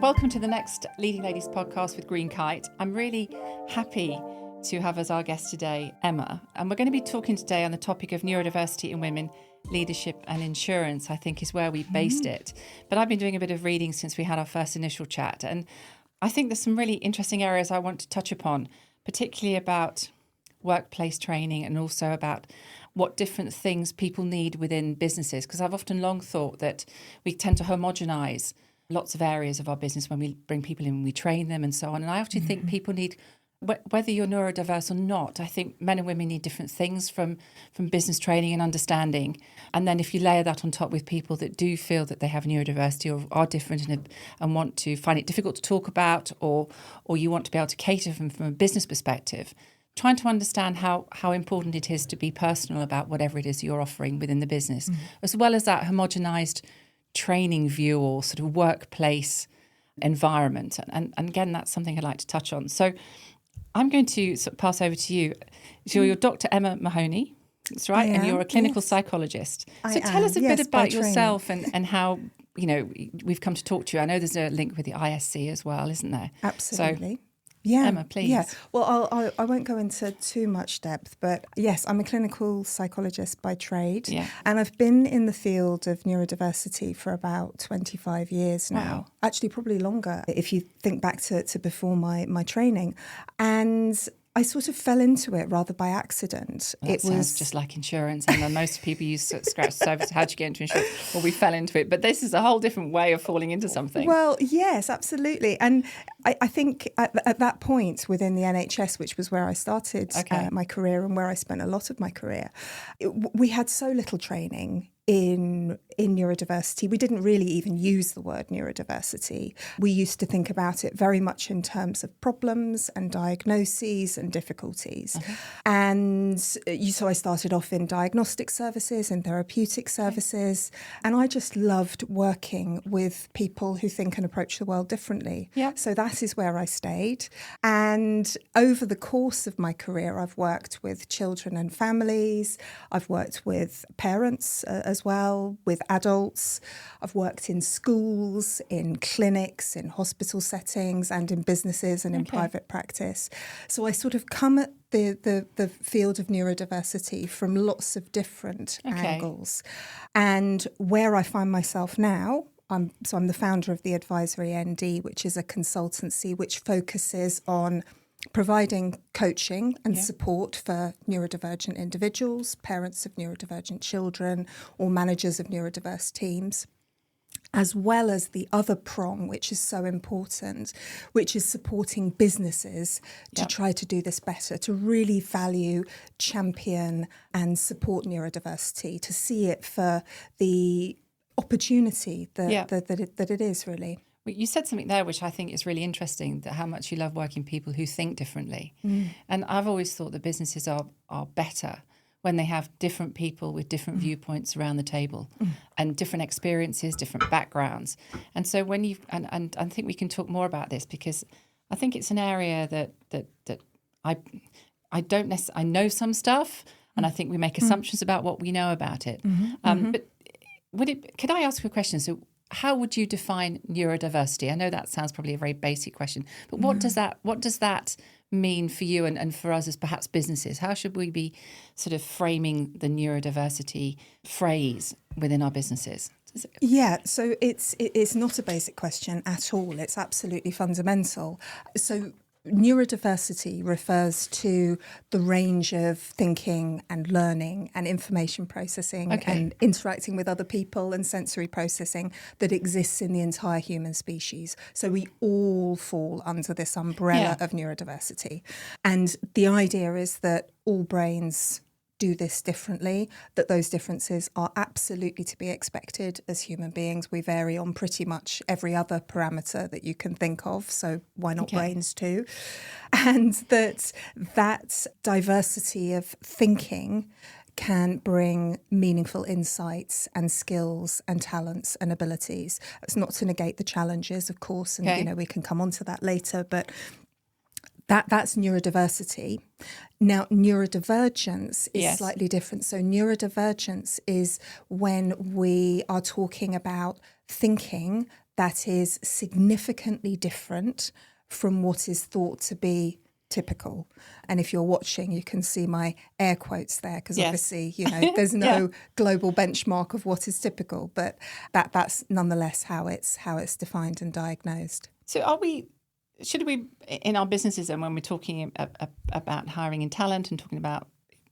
Welcome to the next Leading Ladies podcast with GreenKite. I'm really happy to have as our guest today, Emma. And we're going to be talking today on the topic of neurodiversity in women, leadership and insurance, I think is where we based it. But I've been doing a bit of reading since we had our first initial chat. And I think there's some really interesting areas I want to touch upon, particularly about workplace training and also about what different things people need within businesses. Because I've often long thought that we tend to homogenise lots of areas of our business when we bring people in, we train them and so on. And I often think people need, whether you're neurodiverse or not, I think men and women need different things from business training and understanding. And then if you layer that on top with people that do feel that they have neurodiversity or are different and want to find it difficult to talk about, or you want to be able to cater from a business perspective, trying to understand how important it is to be personal about whatever it is you're offering within the business, as well as that homogenized training view or sort of workplace environment. And again, that's something I'd like to touch on. So I'm going to sort of pass over to you. So you're Dr. Emma Mahoney, that's right, and you're a clinical psychologist. So tell us a bit about yourself and how, you know, we've come to talk to you. I know there's a link with the ISC as well, isn't there? Absolutely. So, Emma, please. Yeah. Well, I won't go into too much depth, but yes, I'm a clinical psychologist by trade. Yeah. And I've been in the field of neurodiversity for about 25 years now. Wow. Actually, probably longer if you think back to before my training. And I sort of fell into it rather by accident. Well, it sounds just like insurance, and most people use scratch the surface. How'd you get into insurance? Well, we fell into it, but this is a whole different way of falling into something. Well, yes, absolutely. And I think at that point within the NHS, which was where I started my career and where I spent a lot of my career, we had so little training in neurodiversity. We didn't really even use the word neurodiversity. We used to think about it very much in terms of problems and diagnoses and difficulties. And so I started off in diagnostic services and therapeutic services. And I just loved working with people who think and approach the world differently. Yeah. So that is where I stayed. And over the course of my career, I've worked with children and families. I've worked with parents as well, with adults. I've worked in schools, in clinics, in hospital settings, and in businesses and in private practice. So I sort of come at the field of neurodiversity from lots of different angles. And where I find myself now, I'm the founder of the Advisory ND, which is a consultancy which focuses on providing coaching and support for neurodivergent individuals, parents of neurodivergent children, or managers of neurodiverse teams, as well as the other prong, which is so important, which is supporting businesses to try to do this better, to really value, champion and support neurodiversity, to see it for the opportunity that it is, really. You said something there which I think is really interesting, that how much you love working with people who think differently. And I've always thought that businesses are better when they have different people with different viewpoints around the table and different experiences, different backgrounds. And so when you and I think we can talk more about this, because I think it's an area that I don't necessarily, I know some stuff, and I think we make assumptions about what we know about it. But could I ask you a question? So how would you define neurodiversity? I know that sounds probably a very basic question, but what does that mean for you and for us as perhaps businesses? How should we be sort of framing the neurodiversity phrase within our businesses? Yeah, so it's not a basic question at all. It's absolutely fundamental. So neurodiversity refers to the range of thinking and learning and information processing and interacting with other people and sensory processing that exists in the entire human species. So we all fall under this umbrella of neurodiversity. And the idea is that all brains do this differently, that those differences are absolutely to be expected as human beings. We vary on pretty much every other parameter that you can think of, so why not brains too? And that diversity of thinking can bring meaningful insights and skills and talents and abilities. It's not to negate the challenges, of course, and we can come on to that later, but that's neurodiversity. Now, neurodivergence is slightly different. So neurodivergence is when we are talking about thinking that is significantly different from what is thought to be typical. And if you're watching, you can see my air quotes there, because obviously, there's no global benchmark of what is typical, but that's nonetheless how it's defined and diagnosed. So should we, in our businesses and when we're talking about hiring in talent and talking about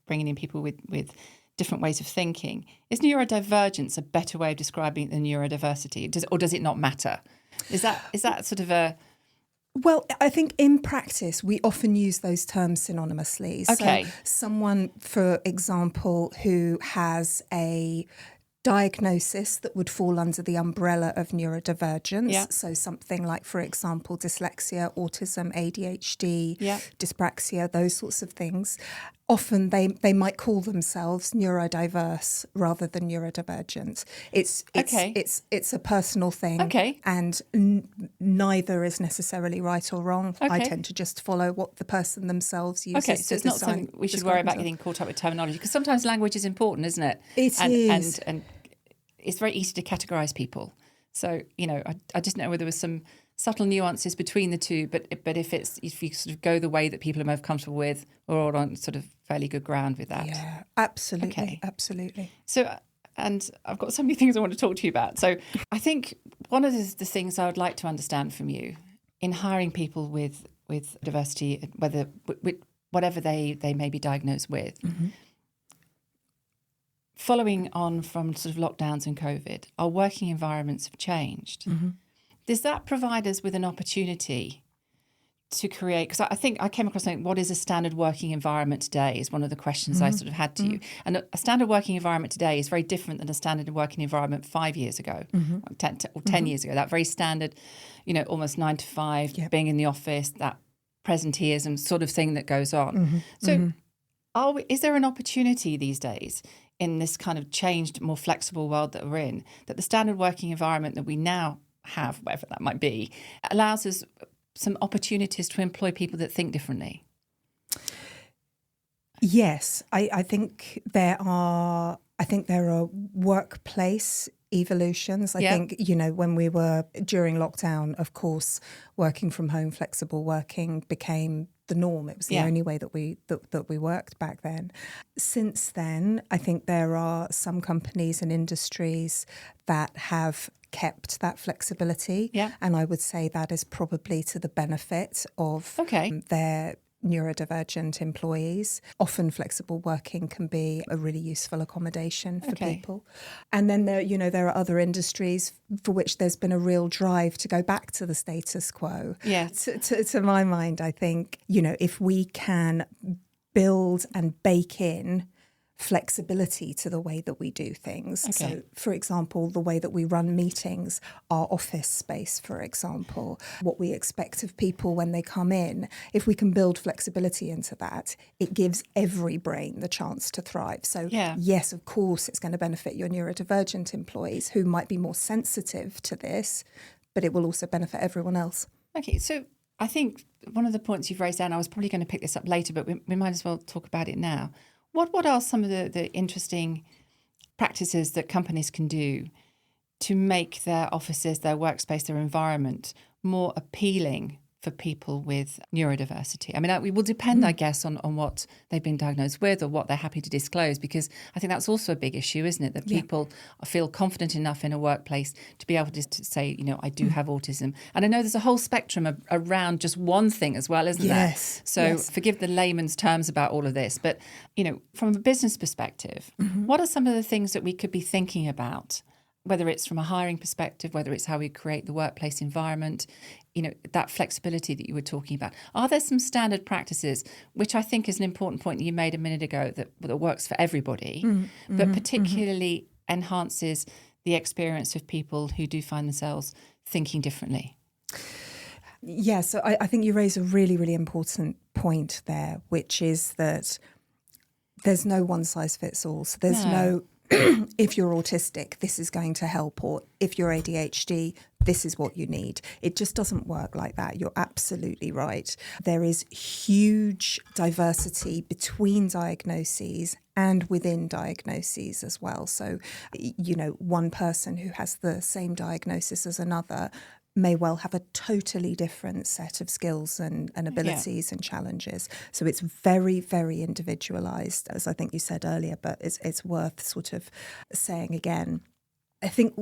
bringing in people with different ways of thinking, is neurodivergence a better way of describing the neurodiversity? Does it not matter? Is that sort of a... Well, I think in practice, we often use those terms synonymously. Okay. So someone, for example, who has a diagnosis that would fall under the umbrella of neurodivergence. So something like, for example, dyslexia, autism, ADHD, dyspraxia, those sorts of things. Often they might call themselves neurodiverse rather than neurodivergent. It's a personal thing, and neither is necessarily right or wrong. I tend to just follow what the person themselves uses. Okay, so it's not something we should worry about getting caught up with terminology, because sometimes language is important, isn't it? It is. And it's very easy to categorise people. So, I just know whether there was some subtle nuances between the two, but if you sort of go the way that people are most comfortable with, we're all on sort of fairly good ground with that. Yeah, absolutely, absolutely. So, and I've got so many things I want to talk to you about. So I think one of the things I would like to understand from you in hiring people with diversity, whatever they may be diagnosed with, following on from sort of lockdowns and COVID, our working environments have changed. Does that provide us with an opportunity to create, because I think I came across something, what is a standard working environment today is one of the questions I sort of had to you. And a standard working environment today is very different than a standard working environment 5 years ago, or 10 years ago. That very standard, almost 9 to 5, being in the office, that presenteeism sort of thing that goes on. So is there an opportunity these days in this kind of changed, more flexible world that we're in, that the standard working environment that we now have, whatever that might be, allows us some opportunities to employ people that think differently? Yes, I think there are workplace evolutions. I think, when we were during lockdown, of course, working from home, flexible working became the norm. It was the only way that we worked back then. Since then, I think there are some companies and industries that have kept that flexibility. And I would say that is probably to the benefit of their neurodivergent employees. Often flexible working can be a really useful accommodation for people. And then there are other industries for which there's been a real drive to go back to the status quo. To my mind, I think, if we can build and bake in flexibility to the way that we do things. So, for example, the way that we run meetings, our office space, for example, what we expect of people when they come in, if we can build flexibility into that, it gives every brain the chance to thrive. So, yes, of course, it's going to benefit your neurodivergent employees who might be more sensitive to this, but it will also benefit everyone else. Okay, so I think one of the points you've raised, Anne, I was probably going to pick this up later, but we might as well talk about it now. What are some of the interesting practices that companies can do to make their offices, their workspace, their environment more appealing for people with neurodiversity? I mean, we will depend, I guess, on what they've been diagnosed with or what they're happy to disclose, because I think that's also a big issue, isn't it? That people feel confident enough in a workplace to be able to say, I do have autism. And I know there's a whole spectrum around just one thing as well, isn't there? So forgive the layman's terms about all of this. But, from a business perspective, what are some of the things that we could be thinking about, whether it's from a hiring perspective, whether it's how we create the workplace environment, that flexibility that you were talking about? Are there some standard practices, which I think is an important point that you made a minute ago, that works for everybody, but particularly enhances the experience of people who do find themselves thinking differently? Yeah, so I think you raise a really, really important point there, which is that there's no one size fits all. So there's no if you're autistic, this is going to help, or if you're ADHD, this is what you need. It just doesn't work like that. You're absolutely right. There is huge diversity between diagnoses and within diagnoses as well. So, one person who has the same diagnosis as another may well have a totally different set of skills and abilities and challenges. So it's very, very individualised, as I think you said earlier, but it's worth sort of saying again. I think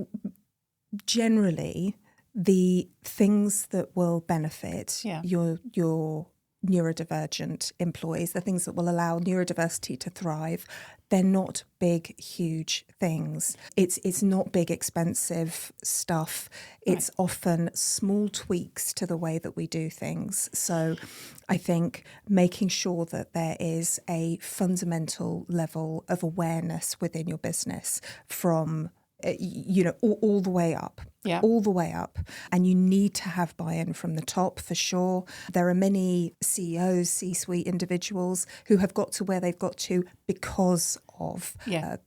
generally the things that will benefit your neurodivergent employees, the things that will allow neurodiversity to thrive, they're not big, huge things. It's not big, expensive stuff. It's often small tweaks to the way that we do things. So I think making sure that there is a fundamental level of awareness within your business from all the way up. Yeah. All the way up. And you need to have buy-in from the top for sure. There are many CEOs, C-suite individuals who have got to where they've got to because of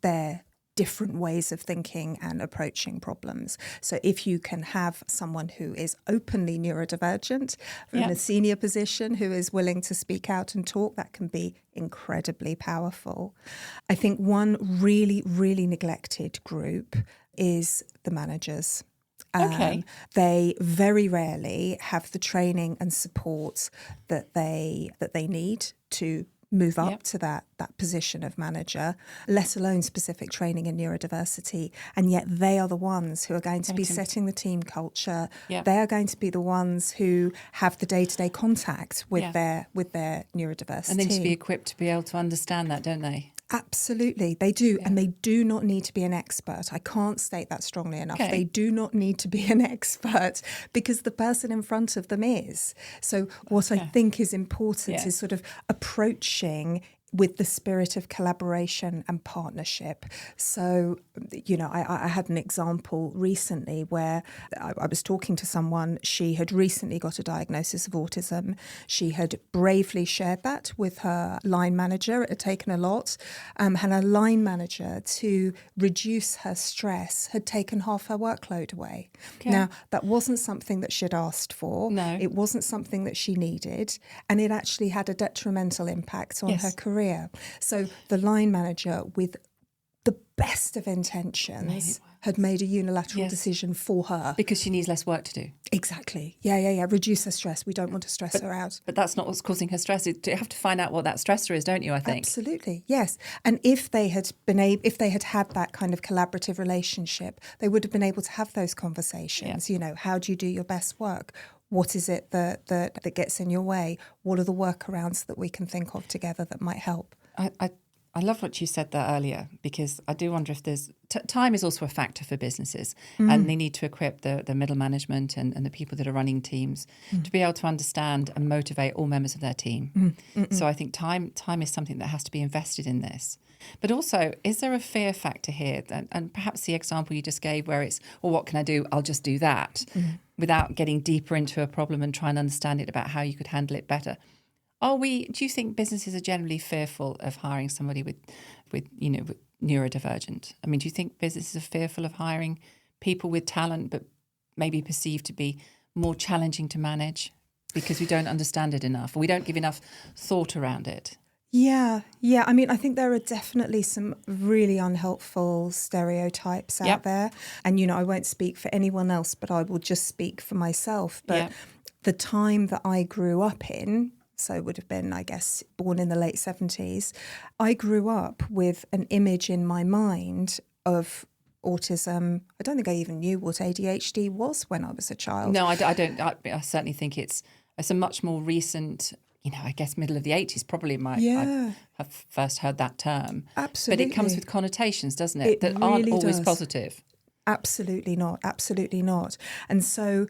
their different ways of thinking and approaching problems. So if you can have someone who is openly neurodivergent from a senior position who is willing to speak out and talk, that can be incredibly powerful. I think one really, really neglected group is the managers. They very rarely have the training and support that they need to move up to that position of manager, let alone specific training in neurodiversity. And yet they are the ones who are going to be setting the team culture. They are going to be the ones who have the day-to-day contact with their neurodiverse and then team. to be equipped to be able to understand that, don't they? Absolutely, they do. And they do not need to be an expert. I can't state that strongly enough. They do not need to be an expert because the person in front of them is. So what I think is important is sort of approaching with the spirit of collaboration and partnership. So, I had an example recently where I was talking to someone. She had recently got a diagnosis of autism. She had bravely shared that with her line manager. It had taken a lot. And her line manager, to reduce her stress, had taken half her workload away. Now, that wasn't something that she'd asked for. No. It wasn't something that she needed. And it actually had a detrimental impact on her career. So the line manager, with the best of intentions, had made a unilateral decision for her. Because she needs less work to do. Exactly. Yeah. Reduce her stress. We don't want to stress her out. But that's not what's causing her stress. You have to find out what that stressor is, don't you, I think? Absolutely, yes. And if they had had that kind of collaborative relationship, they would have been able to have those conversations. How do you do your best work? What is it that gets in your way? What are the workarounds that we can think of together that might help? I love what you said there earlier, because I do wonder if there's time is also a factor for businesses, and they need to equip the middle management and the people that are running teams to be able to understand and motivate all members of their team. So I think time is something that has to be invested in this. But also, is there a fear factor here? And perhaps the example you just gave where it's, well, what can I do? I'll just do that, without getting deeper into a problem and trying to understand it about how you could handle it better. Do you think businesses are generally fearful of hiring somebody with neurodivergent? I mean, do you think businesses are fearful of hiring people with talent but maybe perceived to be more challenging to manage because we don't understand it enough, or we don't give enough thought around it? Yeah. I mean, I think there are definitely some really unhelpful stereotypes out there. And, I won't speak for anyone else, but I will just speak for myself. But the time that I grew up in, so it would have been, I guess, born in the late 70s, I grew up with an image in my mind of autism. I don't think I even knew what ADHD was when I was a child. No, I don't. I certainly think it's a much more recent, I guess middle of the 80s probably I have first heard that term. Absolutely. But it comes with connotations, doesn't it? That really aren't always positive. Absolutely not. And so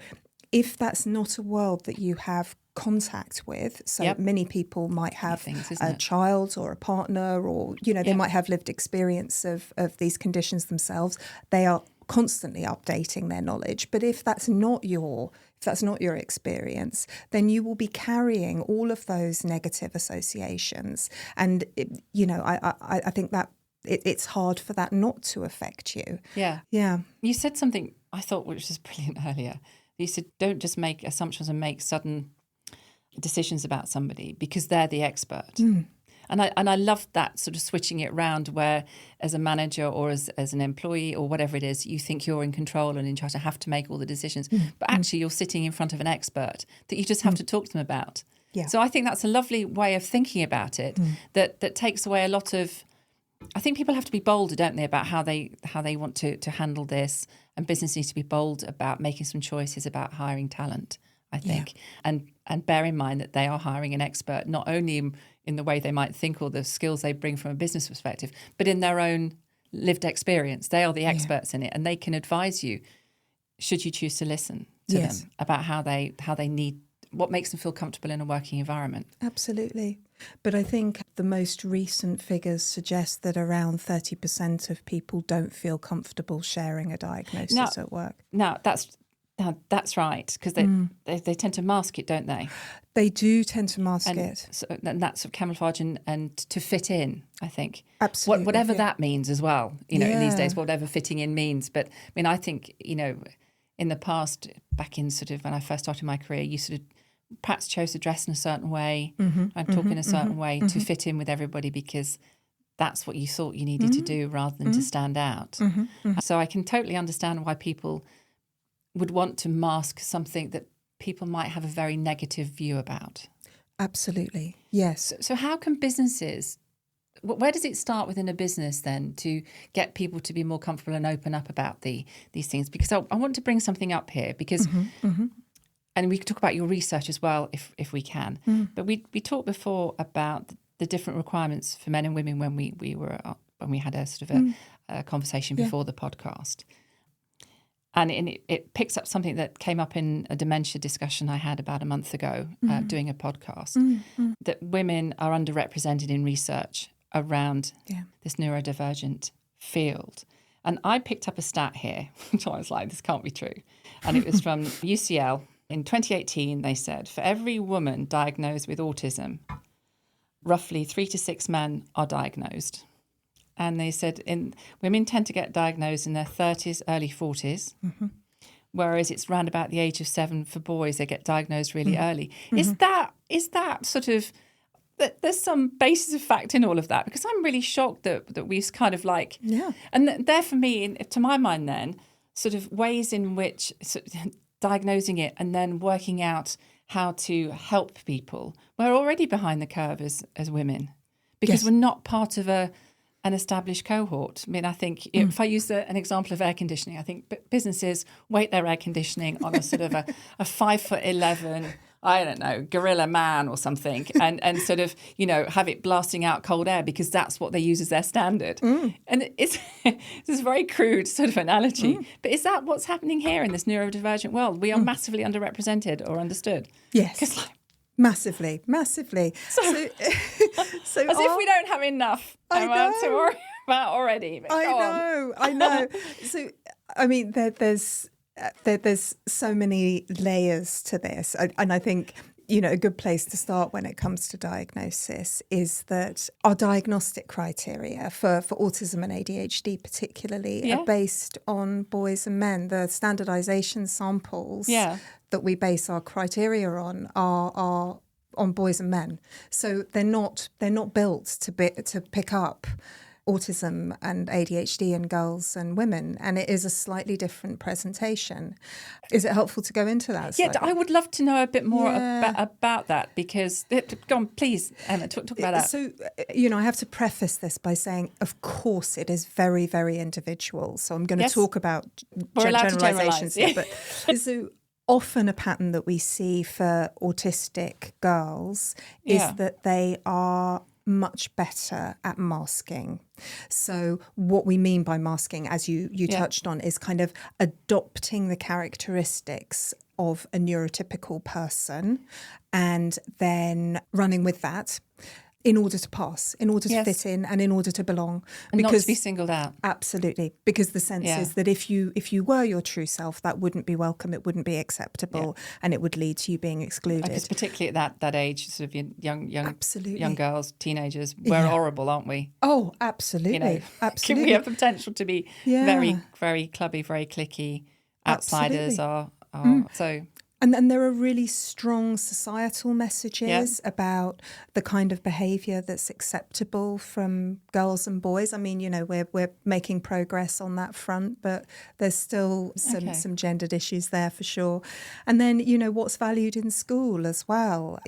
if that's not a world that you have contact with, so many people might have a child or a partner, or they might have lived experience of these conditions themselves. They are constantly updating their knowledge. But if that's not your experience, then you will be carrying all of those negative associations. And I think that it's hard for that not to affect you. Yeah. You said something I thought which was brilliant earlier. You said, don't just make assumptions and make sudden decisions about somebody because they're the expert. And I love that sort of switching it round where as a manager or as an employee or whatever it is, you think you're in control and in charge to have to make all the decisions. But actually you're sitting in front of an expert that you just have to talk to them about. Yeah. So I think that's a lovely way of thinking about it that takes away a lot of, I think people have to be bolder, don't they, about how they want to handle this, and business needs to be bold about making some choices about hiring talent, I think. Yeah. And bear in mind that they are hiring an expert, not only in the way they might think or the skills they bring from a business perspective, but in their own lived experience. They are the experts in it, and they can advise you, should you choose to listen to them, about how they need, what makes them feel comfortable in a working environment. Absolutely. But I think the most recent figures suggest that around 30% of people don't feel comfortable sharing a diagnosis at work. Now, that's right, because they tend to mask it, don't they? They do tend to mask it. So, and that's sort of camouflage and to fit in, I think. Absolutely. Whatever that means as well, in these days, whatever fitting in means. But I mean, I think, in the past, back in sort of when I first started my career, you sort of perhaps chose to dress in a certain way and talk in a certain way to fit in with everybody because that's what you thought you needed to do rather than to stand out. So I can totally understand why people would want to mask something that people might have a very negative view about. Absolutely, yes. So how can businesses, where does it start within a business then to get people to be more comfortable and open up about these things? Because I want to bring something up here because... And we could talk about your research as well, if we can. But we talked before about the different requirements for men and women when we had a sort of a conversation before the podcast. And it picks up something that came up in a dementia discussion I had about a month ago doing a podcast, that women are underrepresented in research around this neurodivergent field. And I picked up a stat here, which I was like, this can't be true. And it was from UCL. In 2018, they said, for every woman diagnosed with autism, roughly 3 to 6 men are diagnosed. And they said women tend to get diagnosed in their 30s, early 40s, whereas it's round about the age of 7 for boys, they get diagnosed really early. Is that sort of, there's some basis of fact in all of that? Because I'm really shocked that we've kind of like, and there for me, to my mind then, sort of ways in which... diagnosing it and then working out how to help people. We're already behind the curve as women because we're not part of an established cohort. I mean, I think if I use an example of air conditioning, I think businesses weight their air conditioning on a sort of a 5'11", I don't know, gorilla man or something, and sort of, have it blasting out cold air because that's what they use as their standard. And it's a very crude sort of analogy, but is that what's happening here in this neurodivergent world? We are massively underrepresented or understood. Yes, massively. So as if we don't have enough to worry about already. I know. So, I mean, there's so many layers to this. And I think, a good place to start when it comes to diagnosis is that our diagnostic criteria for autism and ADHD particularly are based on boys and men. The standardization samples that we base our criteria on are on boys and men. So they're not built to pick up autism and ADHD in girls and women, and it is a slightly different presentation. Is it helpful to go into that? Yeah, I would love to know a bit more about that because, go on, please, Emma, talk about that. So, I have to preface this by saying, of course, it is very, very individual. So I'm going to talk about generalizations here. But so often a pattern that we see for autistic girls is that they are much better at masking. So what we mean by masking, as you touched on, is kind of adopting the characteristics of a neurotypical person and then running with that in order to pass, in order to fit in and in order to belong. And not to be singled out. Absolutely. Because the sense is that if you were your true self, that wouldn't be welcome, it wouldn't be acceptable, and it would lead to you being excluded. Because particularly at that age, sort of young girls, teenagers, we're horrible, aren't we? Oh, absolutely. Absolutely. We have the potential to be very, very clubby, very cliquey. Outsiders are so... And then there are really strong societal messages about the kind of behaviour that's acceptable from girls and boys. I mean, we're making progress on that front, but there's still some gendered issues there for sure. And then, what's valued in school as well.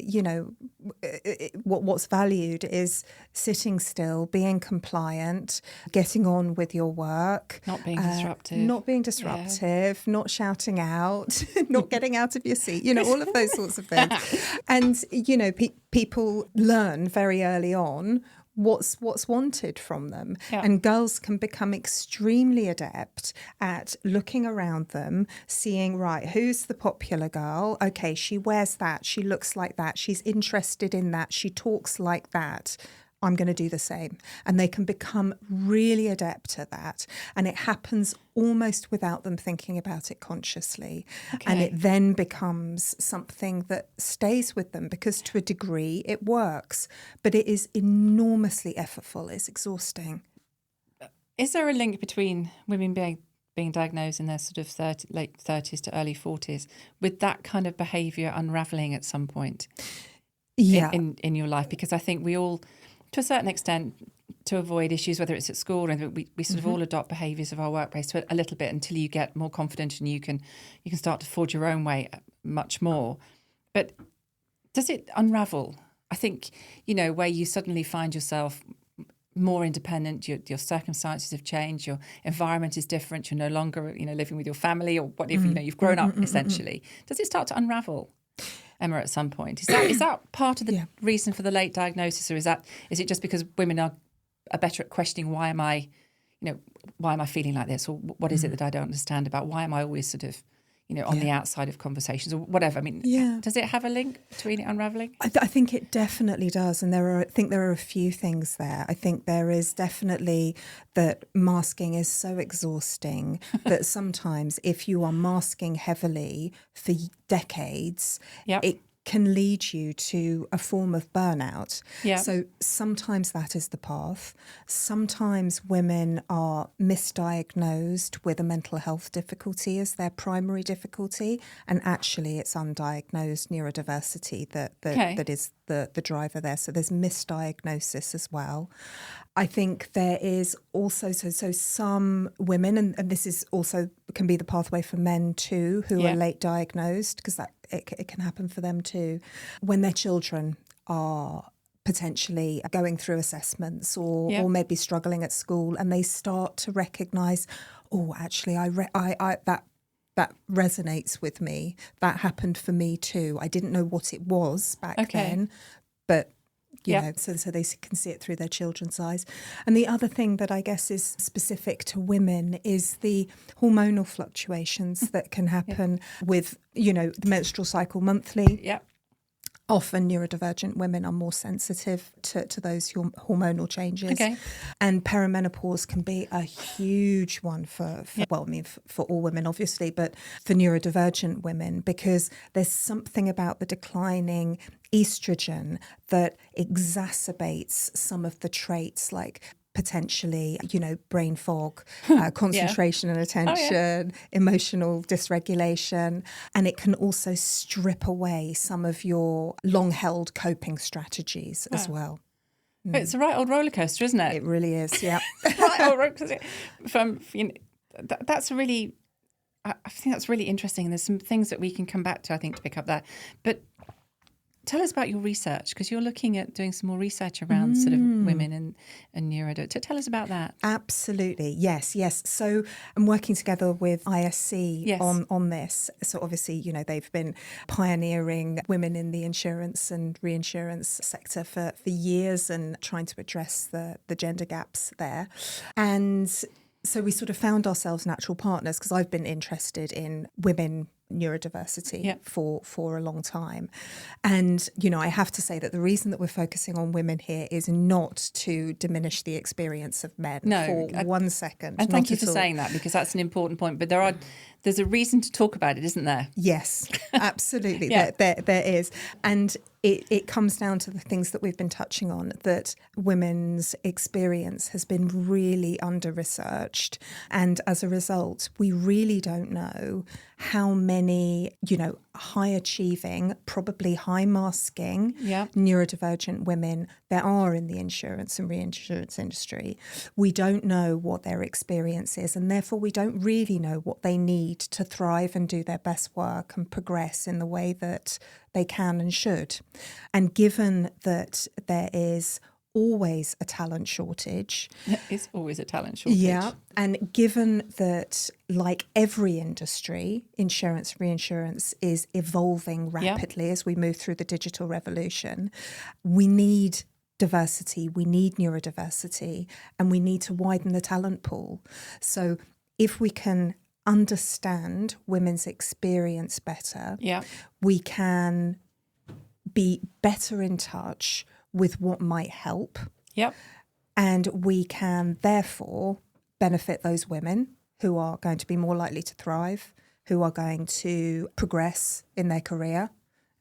What's valued is sitting still, being compliant, getting on with your work. Not being disruptive. Not shouting out, not getting out of your seat, all of those sorts of things. And, people learn very early on what's wanted from them. Yeah. And girls can become extremely adept at looking around them, seeing, right, who's the popular girl? Okay, she wears that, she looks like that, she's interested in that, she talks like that. I'm going to do the same. And they can become really adept at that. And it happens almost without them thinking about it consciously. Okay. And it then becomes something that stays with them because to a degree it works. But it is enormously effortful. It's exhausting. Is there a link between women being diagnosed in their sort of late 30s to early 40s with that kind of behaviour unravelling at some point in your life? Because I think we all, to a certain extent, to avoid issues, whether it's at school or we sort of all adopt behaviours of our workplace to a little bit until you get more confident and you can start to forge your own way much more. But does it unravel? I think, where you suddenly find yourself more independent, your circumstances have changed, your environment is different, you're no longer, living with your family or whatever, you've grown up essentially. Does it start to unravel, Emma, at some point? Is that part of the reason for the late diagnosis, or is it just because women are better at questioning why am I feeling like this, or what is it that I don't understand about, why am I always sort of on the outside of conversations or whatever? I mean, does it have a link between it unravelling? I think it definitely does, and there are a few things there. I think there is definitely that masking is so exhausting that sometimes if you are masking heavily for decades, it can lead you to a form of burnout. Yeah. So sometimes that is the path. Sometimes women are misdiagnosed with a mental health difficulty as their primary difficulty, and actually it's undiagnosed neurodiversity that is the driver there. So there's misdiagnosis as well. I think there is also, so some women, and this is also can be the pathway for men too, who are late diagnosed, because that it can happen for them too, when their children are potentially going through assessments or maybe struggling at school, and they start to recognise, oh, actually, that resonates with me. That happened for me too. I didn't know what it was back then, but so they can see it through their children's eyes. And the other thing that I guess is specific to women is the hormonal fluctuations that can happen with, the menstrual cycle monthly. Yeah. Often neurodivergent women are more sensitive to those hormonal changes. Okay. And perimenopause can be a huge one for all women, obviously, but for neurodivergent women, because there's something about the declining estrogen that exacerbates some of the traits like potentially, brain fog, concentration and attention, emotional dysregulation. And it can also strip away some of your long-held coping strategies as well. It's a right old roller coaster, isn't it? It really is, yeah. Right old roller coaster. That's really, I think that's really interesting. And there's some things that we can come back to, I think, to pick up there. But tell us about your research, because you're looking at doing some more research around sort of women and neurodiversity. Tell us about that. Absolutely. Yes. So I'm working together with ISC on this. So obviously, they've been pioneering women in the insurance and reinsurance sector for years and trying to address the gender gaps there. And so we sort of found ourselves natural partners, because I've been interested in women neurodiversity for a long time. And, I have to say that the reason that we're focusing on women here is not to diminish the experience of men for 1 second. And thank you for saying that, because that's an important point. But there's a reason to talk about it, isn't there? Yes, absolutely. There is. And it comes down to the things that we've been touching on, that women's experience has been really under-researched. And as a result, we really don't know how many, high achieving, probably high masking, neurodivergent women there are in the insurance and reinsurance industry. We don't know what their experience is, and therefore we don't really know what they need to thrive and do their best work and progress in the way that they can and should. And given that there is always a talent shortage. It's always a talent shortage. Yeah. And given that, like every industry, insurance, reinsurance is evolving rapidly as we move through the digital revolution, we need diversity, we need neurodiversity, and we need to widen the talent pool. So if we can understand women's experience better, we can be better in touch with what might help. And we can therefore benefit those women who are going to be more likely to thrive, who are going to progress in their career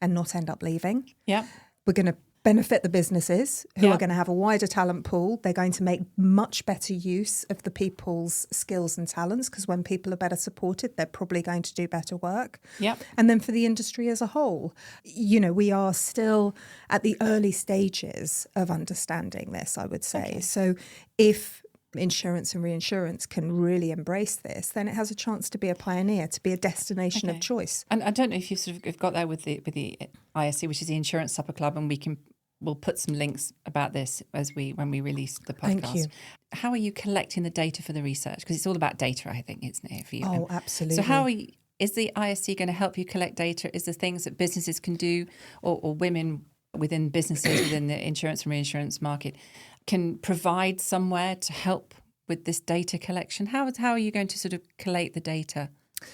and not end up leaving. We're going to benefit the businesses who are going to have a wider talent pool. They're going to make much better use of the people's skills and talents, because when people are better supported, they're probably going to do better work. And then for the industry as a whole, we are still at the early stages of understanding this, I would say. So if insurance and reinsurance can really embrace this, then it has a chance to be a pioneer, to be a destination of choice. And I don't know if you sort of got there with the ISC, which is the Insurance Supper Club, and we'll put some links about this when we release the podcast. Thank you. How are you collecting the data for the research? Because it's all about data, I think, isn't it, for you? Oh, absolutely. So is the ISC going to help you collect data? Is there things that businesses can do, or women within businesses within the insurance and reinsurance market can provide somewhere to help with this data collection? How are you going to sort of collate the data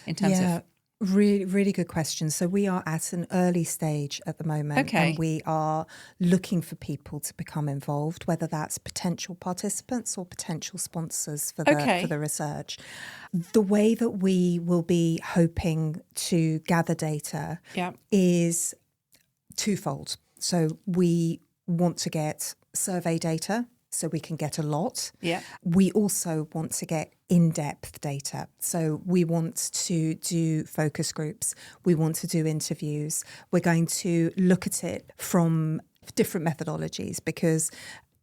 in terms of? Really, really good question. So we are at an early stage at the moment, and we are looking for people to become involved, whether that's potential participants or potential sponsors for the research. The way that we will be hoping to gather data is twofold. So we want to get survey data, so we can get a lot. We also want to get in-depth data. So we want to do focus groups. We want to do interviews. We're going to look at it from different methodologies, because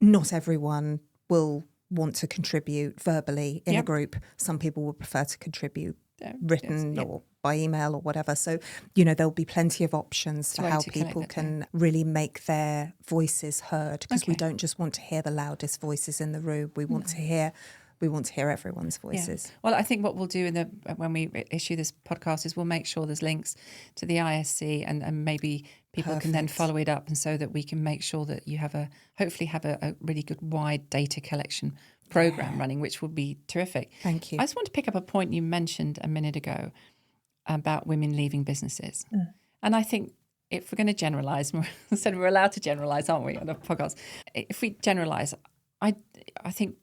not everyone will want to contribute verbally in a group. Some people would prefer to contribute written or by email or whatever. So, there'll be plenty of options for how people can really make their voices heard, because we don't just want to hear the loudest voices in the room. We want to hear everyone's voices. Well, I think what we'll do when we issue this podcast is we'll make sure there's links to the ISC, and maybe people can then follow it up, and so that we can make sure that you hopefully have a really good wide data collection program running, which would be terrific. Thank you. I just want to pick up a point you mentioned a minute ago about women leaving businesses. And I think if we're going to generalise, we're allowed to generalise, aren't we, on a podcast? If we generalise, I think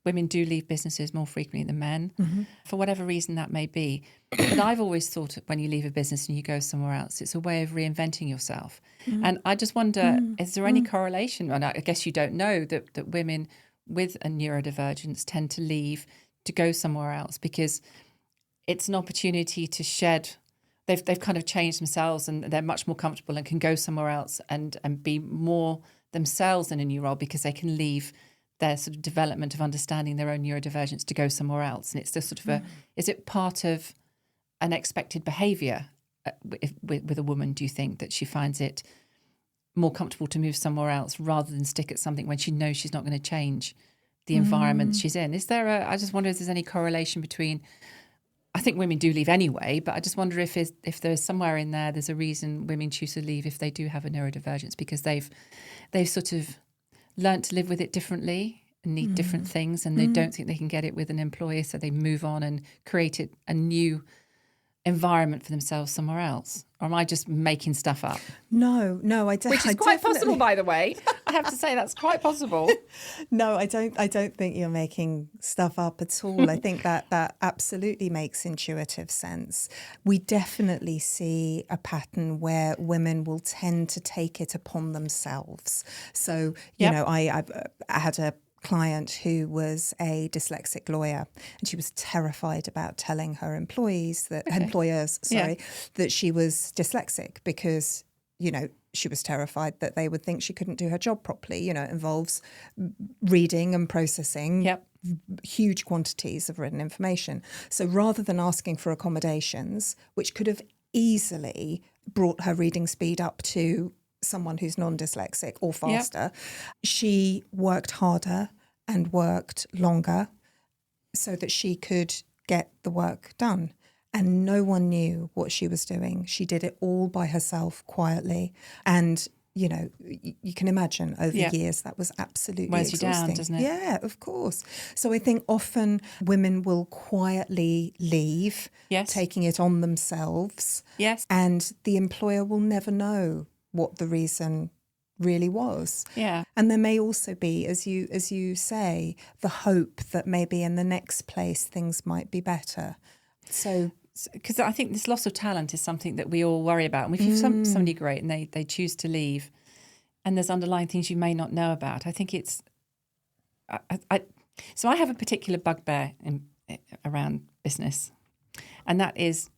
women do leave businesses more frequently than men, for whatever reason that may be. But I've always thought when you leave a business and you go somewhere else, it's a way of reinventing yourself. And I just wonder, is there any correlation? And I guess you don't know that women with a neurodivergence tend to leave to go somewhere else, because it's an opportunity to shed. They've kind of changed themselves, and they're much more comfortable and can go somewhere else and be more themselves in a new role, because they can leave their sort of development of understanding their own neurodivergence to go somewhere else. And it's just sort of is it part of an expected behaviour with a woman, do you think, that she finds it more comfortable to move somewhere else rather than stick at something when she knows she's not going to change the environment she's in? Is there I just wonder if there's any correlation between, I think women do leave anyway, but I just wonder if there's somewhere in there's a reason women choose to leave if they do have a neurodivergence, because they've sort of learnt to live with it differently and need different things, and they don't think they can get it with an employer, so they move on and create a new environment for themselves somewhere else. Or am I just making stuff up? No, I don't. Which is quite possible, by the way. I have to say that's quite possible. No, I don't think you're making stuff up at all. I think that absolutely makes intuitive sense. We definitely see a pattern where women will tend to take it upon themselves. So, I had a client who was a dyslexic lawyer, and she was terrified about telling her employers that she was dyslexic because, she was terrified that they would think she couldn't do her job properly. It involves reading and processing huge quantities of written information. So rather than asking for accommodations, which could have easily brought her reading speed up to someone who's non-dyslexic or faster, she worked harder and worked longer so that she could get the work done. And no one knew what she was doing. She did it all by herself quietly. And, you can imagine over years that was absolutely wears exhausting. You down, doesn't it? Yeah, of course. So I think often women will quietly leave, taking it on themselves. Yes. And the employer will never know what the reason really was. Yeah. And there may also be, as you say, the hope that maybe in the next place things might be better. So because I think this loss of talent is something that we all worry about. And if you've somebody great and they choose to leave and there's underlying things you may not know about, I think it's... So I have a particular bugbear around business, and that is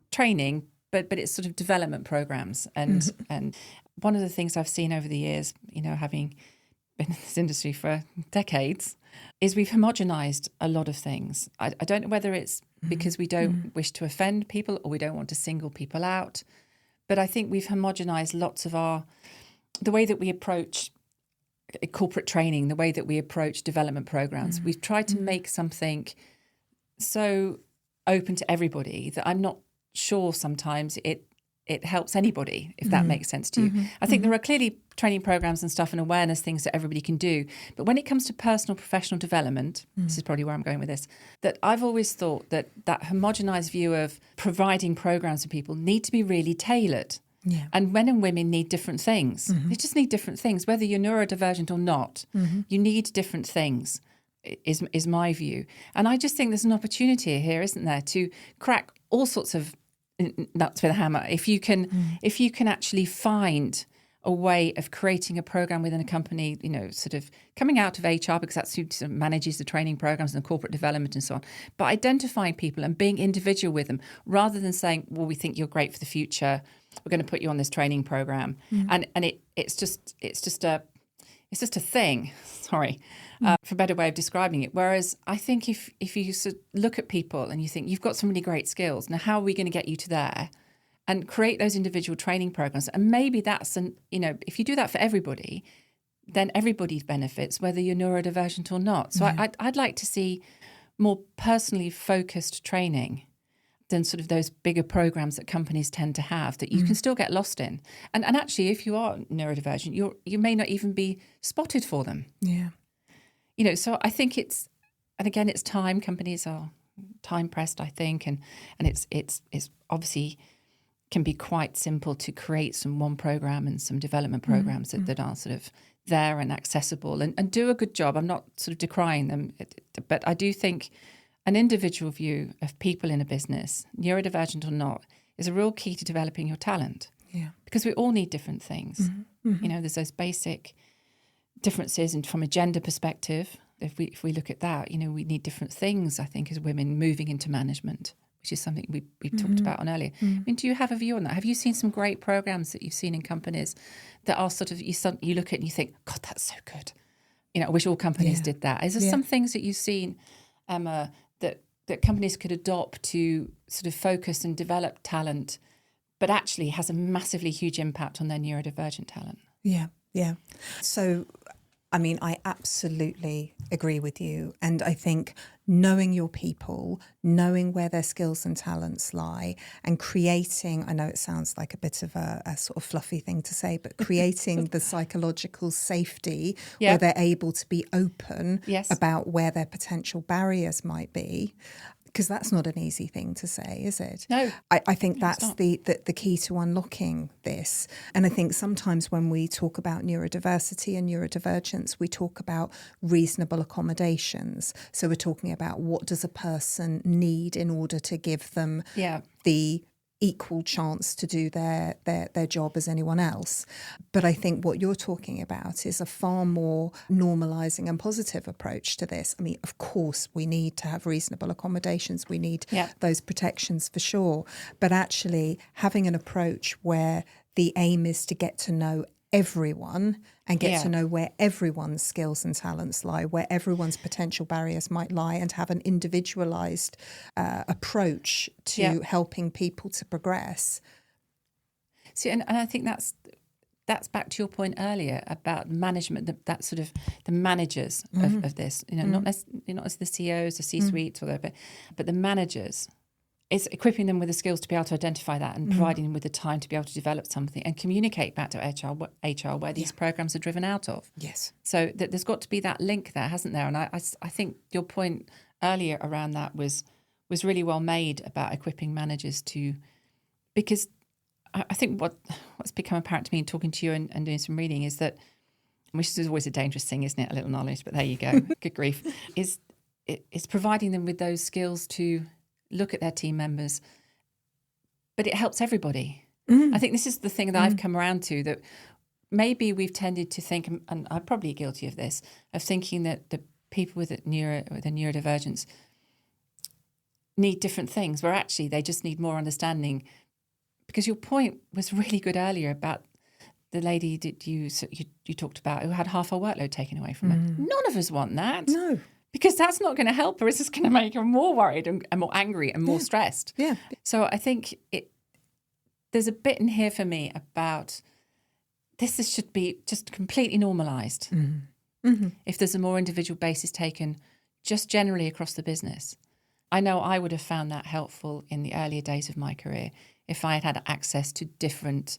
training, but it's sort of development programs. And one of the things I've seen over the years, having been in this industry for decades, is we've homogenized a lot of things. I don't know whether it's because we don't wish to offend people or we don't want to single people out, but I think we've homogenized lots of the way that we approach corporate training, the way that we approach development programs. We've tried to make something so open to everybody that I'm not sure sometimes it helps anybody, if that makes sense to you. I think there are clearly training programs and stuff and awareness things that everybody can do. But when it comes to personal professional development, this is probably where I'm going with this, that I've always thought that homogenized view of providing programs for people need to be really tailored. Yeah. And men and women need different things. They just need different things. Whether you're neurodivergent or not, you need different things, is my view. And I just think there's an opportunity here, isn't there, to crack all sorts of nuts with a hammer. If you can actually find a way of creating a program within a company, sort of coming out of HR, because that's who sort of manages the training programs and corporate development and so on, but identifying people and being individual with them rather than saying, well, we think you're great for the future, we're going to put you on this training program. And it's just a thing, sorry, for a better way of describing it. Whereas I think if you sort of look at people and you think you've got some really great skills, now how are we going to get you to there? And create those individual training programs. And maybe that's if you do that for everybody, then everybody benefits, whether you're neurodivergent or not. So I'd like to see more personally focused training than sort of those bigger programs that companies tend to have that you can still get lost in. And actually, if you are neurodivergent, you may not even be spotted for them. Yeah. So I think it's time. Companies are time pressed, I think, and it's obviously can be quite simple to create one program and some development programs that are sort of there and accessible and do a good job. I'm not sort of decrying them, but I do think an individual view of people in a business, neurodivergent or not, is a real key to developing your talent. Yeah. Because we all need different things. There's those basic differences, and from a gender perspective, if we look at that, we need different things, I think, as women moving into management, which is something we talked about on earlier. I mean, do you have a view on that? Have you seen some great programs that you've seen in companies that are sort of, you look at it and you think, God, that's so good. I wish all companies did that. Is there some things that you've seen, Emma, that companies could adopt to sort of focus and develop talent, but actually has a massively huge impact on their neurodivergent talent? Yeah. So, I mean, I absolutely agree with you. And I think knowing your people, knowing where their skills and talents lie, and creating, I know it sounds like a bit of a sort of fluffy thing to say, but creating the psychological safety where they're able to be open about where their potential barriers might be. Because that's not an easy thing to say, is it? No. I think that's the key to unlocking this. And I think sometimes when we talk about neurodiversity and neurodivergence, we talk about reasonable accommodations. So we're talking about what does a person need in order to give them the equal chance to do their job as anyone else. But I think what you're talking about is a far more normalising and positive approach to this. I mean, of course, we need to have reasonable accommodations. We need those protections for sure. But actually having an approach where the aim is to get to know everyone and get to know where everyone's skills and talents lie, where everyone's potential barriers might lie, and have an individualised approach to helping people to progress. See, and I think that's back to your point earlier about management, that sort of the managers of this, not as the CEOs, the C-suite, or whatever, but the managers. It's equipping them with the skills to be able to identify that and providing them with the time to be able to develop something and communicate back to HR where these programs are driven out of. Yes. So there's got to be that link there, hasn't there? And I think your point earlier around that was really well made about equipping managers to, because I think what's become apparent to me in talking to you and doing some reading is that, which is always a dangerous thing, isn't it? A little knowledge, but there you go. Good grief. It's providing them with those skills to look at their team members, but it helps everybody. I think this is the thing that I've come around to, that maybe we've tended to think, and I'm probably guilty of this, of thinking that the people with the neurodivergence need different things, where actually they just need more understanding. Because your point was really good earlier about the lady that you talked about who had half her workload taken away from her. None of us want that. No. Because that's not going to help her. It's just going to make her more worried and more angry and more stressed. Yeah. So I think there's a bit in here for me about this should be just completely normalised. If there's a more individual basis taken just generally across the business. I know I would have found that helpful in the earlier days of my career if I had had access to different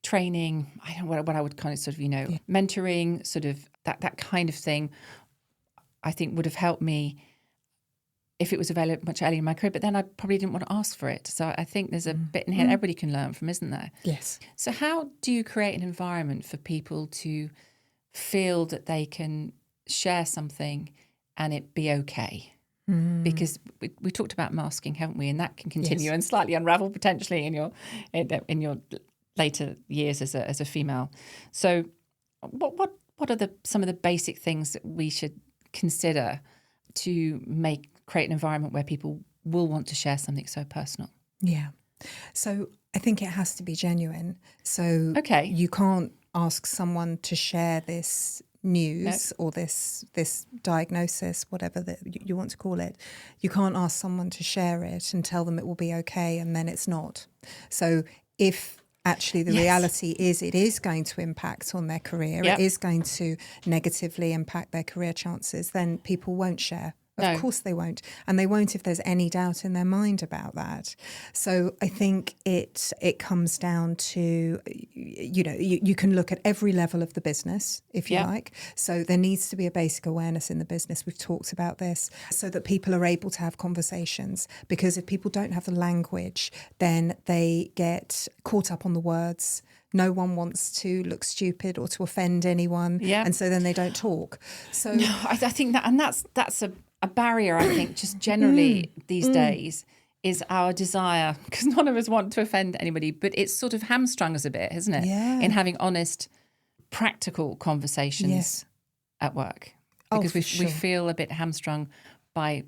training, I don't know what I would kind of sort of, mentoring, sort of that kind of thing. I think would have helped me if it was available much earlier in my career, but then I probably didn't want to ask for it. So I think there's a bit in here everybody can learn from, isn't there? Yes. So how do you create an environment for people to feel that they can share something and it be okay? Because we talked about masking, haven't we? And that can continue and slightly unravel potentially in your later years as a female. So what are some of the basic things that we should consider to create an environment where people will want to share something so personal? Yeah. So I think it has to be genuine. So you can't ask someone to share this news or this diagnosis, whatever that you want to call it. You can't ask someone to share it and tell them it will be okay and then it's not. So if actually the reality is it is going to impact on their career, it is going to negatively impact their career chances, then people won't share. Of course they won't. And they won't if there's any doubt in their mind about that. So I think it comes down to, you can look at every level of the business, if you like. So there needs to be a basic awareness in the business. We've talked about this so that people are able to have conversations. Because if people don't have the language, then they get caught up on the words. No one wants to look stupid or to offend anyone. And so then they don't talk. So no, I think that's a barrier, I think, just generally these days, is our desire, because none of us want to offend anybody, but it's sort of hamstrung us a bit, hasn't it? Yeah. In having honest, practical conversations at work. Because we feel a bit hamstrung by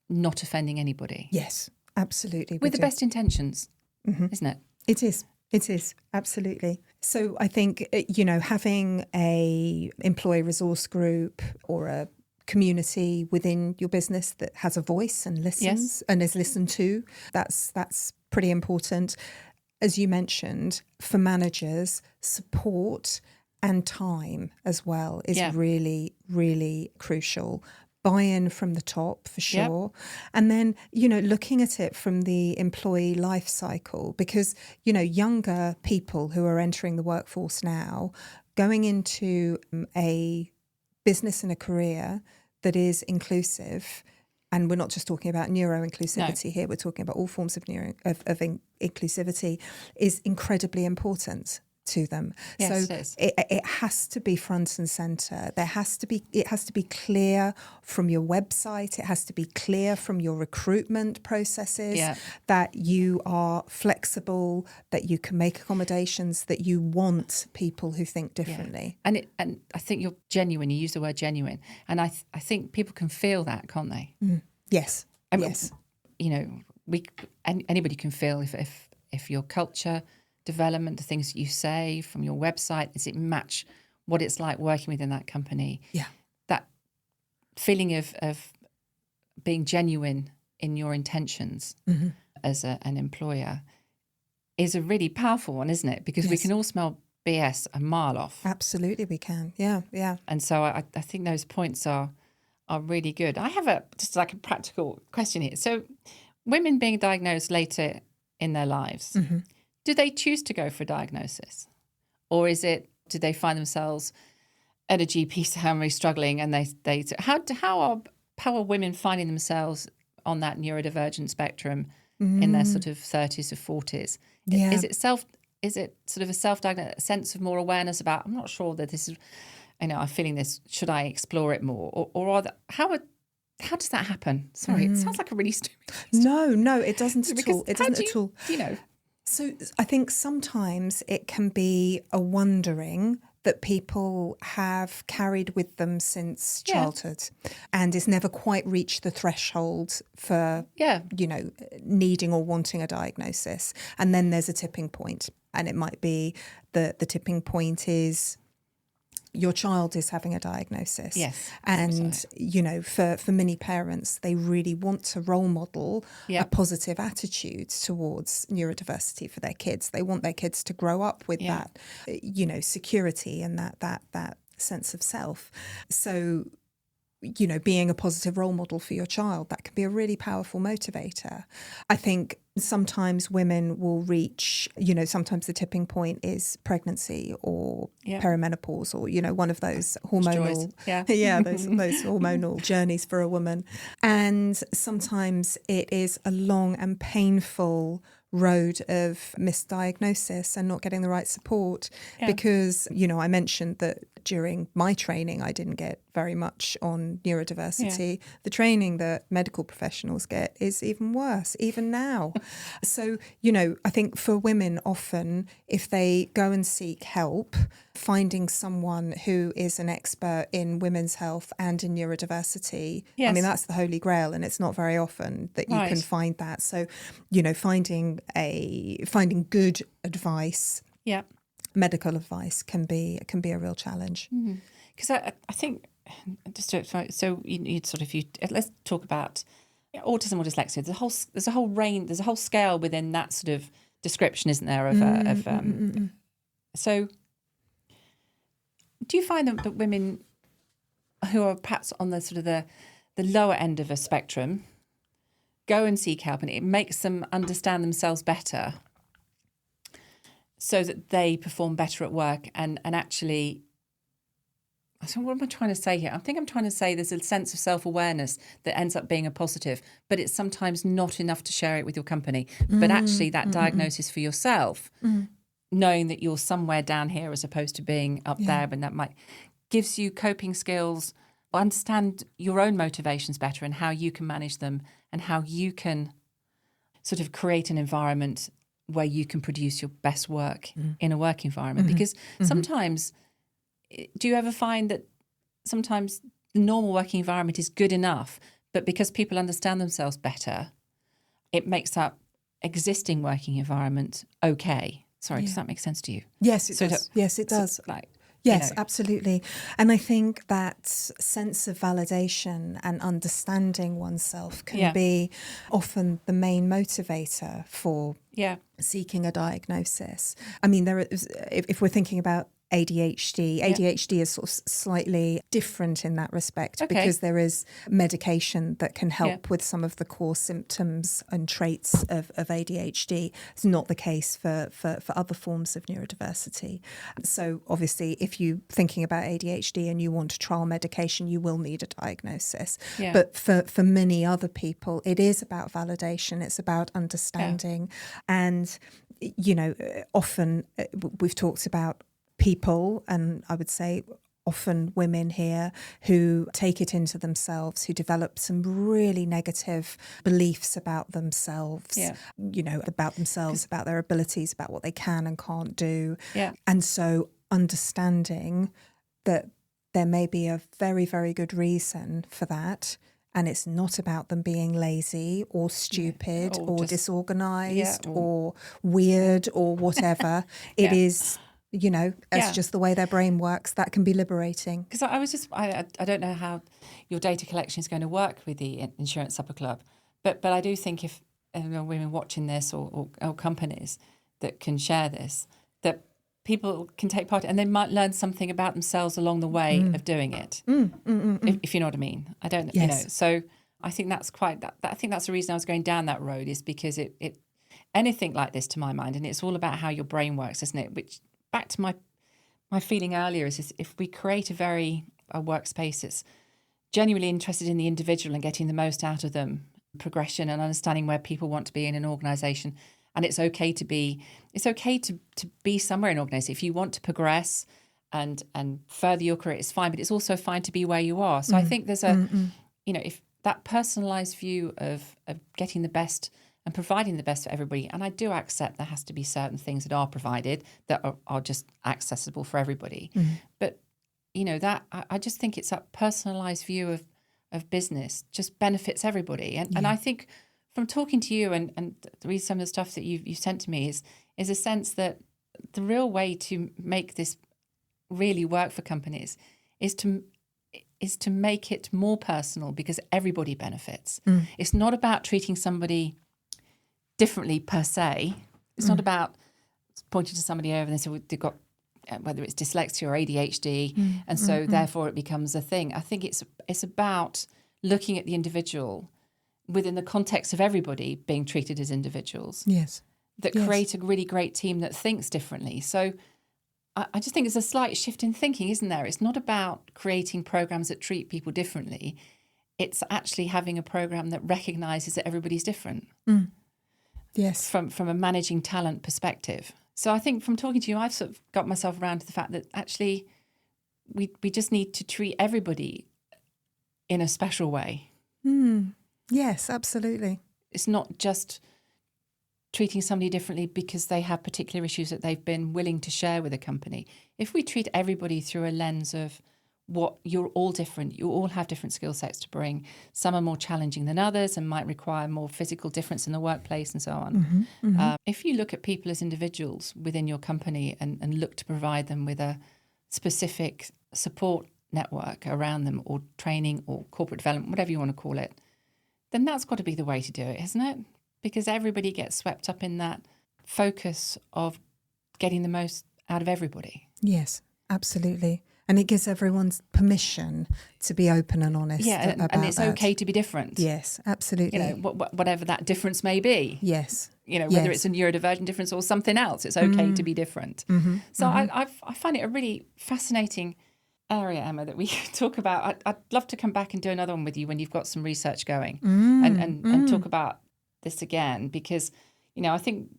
not offending anybody. Yes, absolutely. With the best intentions, isn't it? It is. It is, absolutely. So I think, having a employee resource group or a community within your business that has a voice and listens and is listened to, that's pretty important. As you mentioned, for managers, support and time as well is really, really crucial. Buy-in from the top for sure. And then, looking at it from the employee life cycle, because, younger people who are entering the workforce now, going into a business and a career that is inclusive, and we're not just talking about neuro-inclusivity here, we're talking about all forms of inclusivity, is incredibly important. to them. Yes, so it is. it has to be front and center. It has to be clear from your website. It has to be clear from your recruitment processes that you are flexible, that you can make accommodations, that you want people who think differently. Yeah. And I think you're genuine. You use the word genuine, and I think people can feel that, can't they? Yes. I mean, yes. You know, anybody can feel if your culture development, the things that you say from your website, does it match what it's like working within that company? Yeah. That feeling of being genuine in your intentions as an employer is a really powerful one, isn't it? Because we can all smell BS a mile off. Absolutely, we can. Yeah. And so I think those points are really good. I have just like a practical question here. So women being diagnosed later in their lives, do they choose to go for a diagnosis? Or do they find themselves at a GP summary struggling and how are women finding themselves on that neurodivergent spectrum in their sort of 30s or 40s? Yeah. Is it sort of a self-diagnosed sense of more awareness about, I'm not sure that this is, I'm feeling this, should I explore it more? Or how does that happen? Sorry, it sounds like a really stupid question. No, it doesn't at all. It doesn't at all. Do you know? So I think sometimes it can be a wondering that people have carried with them since childhood and it's never quite reached the threshold for, needing or wanting a diagnosis. And then there's a tipping point. And it might be the tipping point is your child is having a diagnosis. Yes. And, for many parents, they really want to role model a positive attitude towards neurodiversity for their kids. They want their kids to grow up with that, security and that sense of self. So, being a positive role model for your child, that can be a really powerful motivator. I think sometimes women will reach, sometimes the tipping point is pregnancy or perimenopause or, one of those hormonal, those hormonal journeys for a woman. And sometimes it is a long and painful road of misdiagnosis and not getting the right support because, I mentioned that during my training, I didn't get very much on neurodiversity. The training that medical professionals get is even worse, even now. So, I think for women often, if they go and seek help, finding someone who is an expert in women's health and in neurodiversity, I mean, that's the holy grail, and it's not very often that you can find that. So, finding good advice, medical advice can be a real challenge. Because I think let's talk about autism or dyslexia. There's a whole range. There's a whole scale within that sort of description, isn't there? So, do you find that women who are perhaps on the sort of the lower end of a spectrum go and seek help, and it makes them understand themselves better, so that they perform better at work and actually, so what am I trying to say here? I think I'm trying to say there's a sense of self-awareness that ends up being a positive, but it's sometimes not enough to share it with your company. But actually that diagnosis for yourself, knowing that you're somewhere down here as opposed to being up there, and that might gives you coping skills, or understand your own motivations better and how you can manage them and how you can sort of create an environment where you can produce your best work in a work environment. Because sometimes, do you ever find that sometimes the normal working environment is good enough, but because people understand themselves better, it makes that existing working environment okay? Sorry, does that make sense to you? Yes, it does. Yes, it does. Yes, absolutely. And I think that sense of validation and understanding oneself can be often the main motivator for seeking a diagnosis. I mean, if we're thinking about ADHD is sort of slightly different in that respect because there is medication that can help with some of the core symptoms and traits of ADHD. It's not the case for other forms of neurodiversity. So obviously, if you're thinking about ADHD and you want to trial medication, you will need a diagnosis. But for many other people, it is about validation. It's about understanding. And often we've talked about people, and I would say often women here who take it into themselves, who develop some really negative beliefs about themselves, about their abilities, about what they can and can't do. Yeah. And so understanding that there may be a very, very good reason for that. And it's not about them being lazy or stupid or disorganised or weird or whatever. It is, that's just the way their brain works. That can be liberating. Because I don't know how your data collection is going to work with the Insurance Supper Club, but I do think if women watching this or companies that can share this, that people can take part and they might learn something about themselves along the way of doing it. If you know what I mean. I don't, yes. So I think that's I think that's the reason I was going down that road, is because it anything like this, to my mind, and it's all about how your brain works, isn't it? Which, back to my feeling earlier, is if we create a workspace that's genuinely interested in the individual and getting the most out of them, progression and understanding where people want to be in an organisation, and it's okay to be somewhere in an organisation. If you want to progress and further your career, it's fine, but it's also fine to be where you are. So I think there's if that personalised view of getting the best and providing the best for everybody. And I do accept there has to be certain things that are provided that are just accessible for everybody. But, that I just think it's that personalised view of business just benefits everybody. And I think from talking to you and read some of the stuff that you've sent to me is a sense that the real way to make this really work for companies is to make it more personal, because everybody benefits. It's not about treating somebody differently per se. It's not about pointing to somebody over and saying they've got whether it's dyslexia or ADHD, and so therefore it becomes a thing. I think it's about looking at the individual within the context of everybody being treated as individuals. Yes. That create a really great team that thinks differently. So I just think there's a slight shift in thinking, isn't there? It's not about creating programs that treat people differently. It's actually having a program that recognises that everybody's different. Yes. From a managing talent perspective. So I think from talking to you, I've sort of got myself around to the fact that actually we just need to treat everybody in a special way. Yes, absolutely. It's not just treating somebody differently because they have particular issues that they've been willing to share with a company. If we treat everybody through a lens of what you're all different, you all have different skill sets to bring. Some are more challenging than others and might require more physical difference in the workplace and so on. If you look at people as individuals within your company and look to provide them with a specific support network around them, or training or corporate development, whatever you want to call it, then that's got to be the way to do it, isn't it? Because everybody gets swept up in that focus of getting the most out of everybody. Yes, absolutely. And it gives everyone permission to be open and honest about that. And it's okay to be different. Yes, absolutely. Whatever that difference may be. Yes. Whether it's a neurodivergent difference or something else, it's okay to be different. So I find it a really fascinating area, Emma, that we talk about. I'd love to come back and do another one with you when you've got some research going and talk about this again, because, I think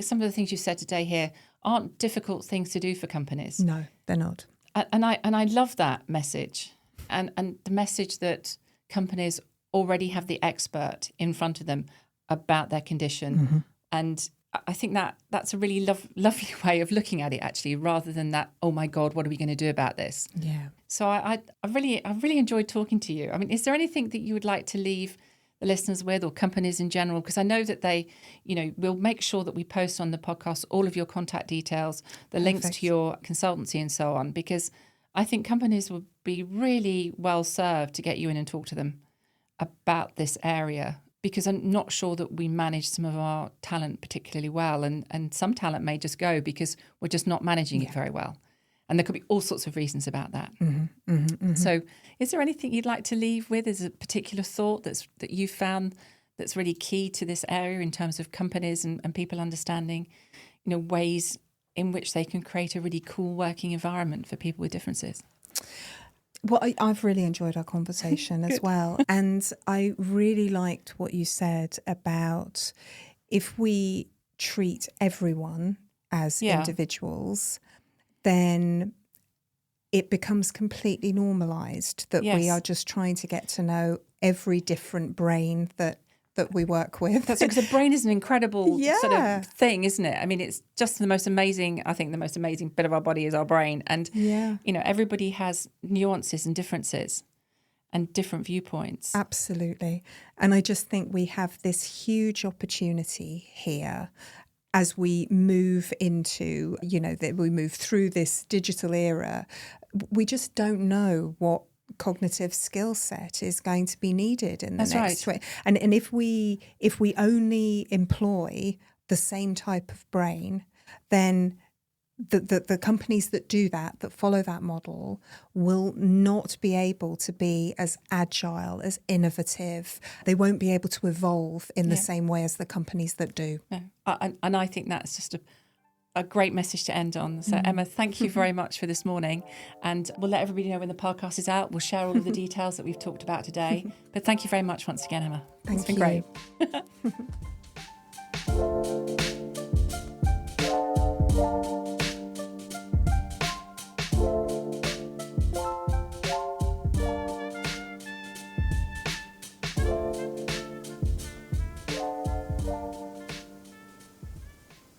some of the things you said today here aren't difficult things to do for companies. No, they're not. And I love that message, and the message that companies already have the expert in front of them about their condition. And I think that's a really lovely way of looking at it, actually, rather than that, oh my God, what are we going to do about this? Yeah. So I really enjoyed talking to you. I mean, is there anything that you would like to leave the listeners with, or companies in general? Because I know that they, we'll make sure that we post on the podcast all of your contact details, the links to your consultancy and so on, because I think companies would be really well served to get you in and talk to them about this area, because I'm not sure that we manage some of our talent particularly well, and some talent may just go because we're just not managing it very well. And there could be all sorts of reasons about that. So is there anything you'd like to leave with as a particular thought that you found that's really key to this area in terms of companies and people understanding, ways in which they can create a really cool working environment for people with differences? Well, I've really enjoyed our conversation as well. And I really liked what you said about if we treat everyone as individuals, then it becomes completely normalised that we are just trying to get to know every different brain that we work with. That's because the brain is an incredible sort of thing, isn't it? I mean, it's just the most amazing bit of our body is our brain. And, everybody has nuances and differences and different viewpoints. Absolutely. And I just think we have this huge opportunity here as we move into, that we move through this digital era. We just don't know what cognitive skill set is going to be needed in the next way. And if we only employ the same type of brain, then the companies that do that follow that model will not be able to be as agile, as innovative. They won't be able to evolve in the same way as the companies that do. No. And I think that's just a great message to end on. So Emma, thank you very much for this morning, and we'll let everybody know when the podcast is out. We'll share all of the details that we've talked about today. But thank you very much once again, Emma. It's been great.